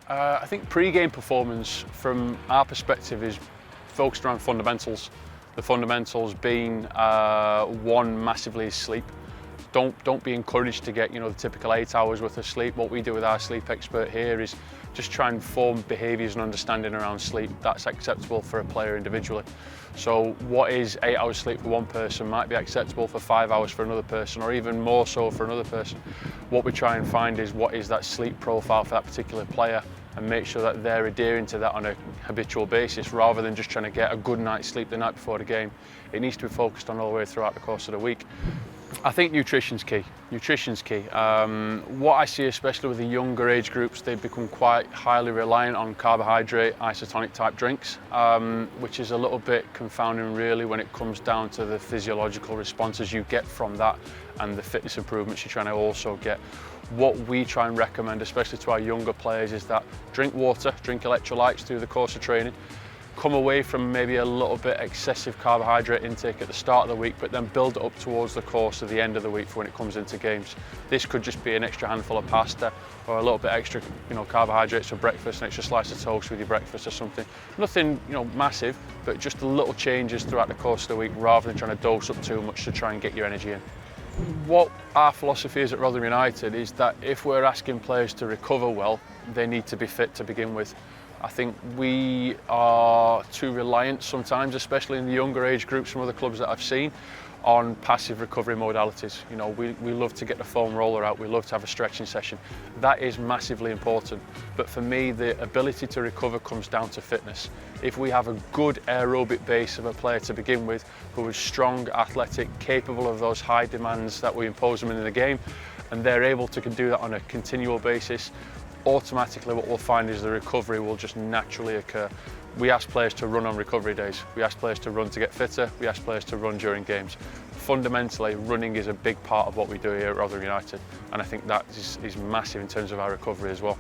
I think pre-game performance from our perspective is focused around fundamentals. The fundamentals being one massively is sleep. Don't be encouraged to get the typical 8 hours worth of sleep. What we do with our sleep expert here is just try and form behaviours and understanding around sleep that's acceptable for a player individually. So what is 8 hours sleep for one person might be acceptable for 5 hours for another person, or even more so for another person. What we try and find is what is that sleep profile for that particular player, and make sure that they're adhering to that on a habitual basis, rather than just trying to get a good night's sleep the night before the game. It needs to be focused on all the way throughout the course of the week. I think nutrition's key. Nutrition's key. What I see, especially with the younger age groups, they've become quite highly reliant on carbohydrate, isotonic type drinks, which is a little bit confounding really when it comes down to the physiological responses you get from that and the fitness improvements you're trying to also get. What we try and recommend, especially to our younger players, is that drink water, drink electrolytes through the course of training. Come away from maybe a little bit excessive carbohydrate intake at the start of the week, but then build it up towards the course of the end of the week for when it comes into games. This could just be an extra handful of pasta, or a little bit extra carbohydrates for breakfast, an extra slice of toast with your breakfast or something. Nothing massive, but just little changes throughout the course of the week, rather than trying to dose up too much to try and get your energy in. What our philosophy is at Rotherham United is that if we're asking players to recover well, they need to be fit to begin with. I think we are too reliant sometimes, especially in the younger age groups from other clubs that I've seen, on passive recovery modalities. We love to get the foam roller out, we love to have a stretching session. That is massively important. But for me, the ability to recover comes down to fitness. If we have a good aerobic base of a player to begin with, who is strong, athletic, capable of those high demands that we impose them in the game, and they're able to do that on a continual basis, automatically what we'll find is the recovery will just naturally occur. We ask players to run on recovery days. We ask players to run to get fitter. We ask players to run during games. Fundamentally, running is a big part of what we do here at Rotherham United, and I think that is massive in terms of our recovery as well.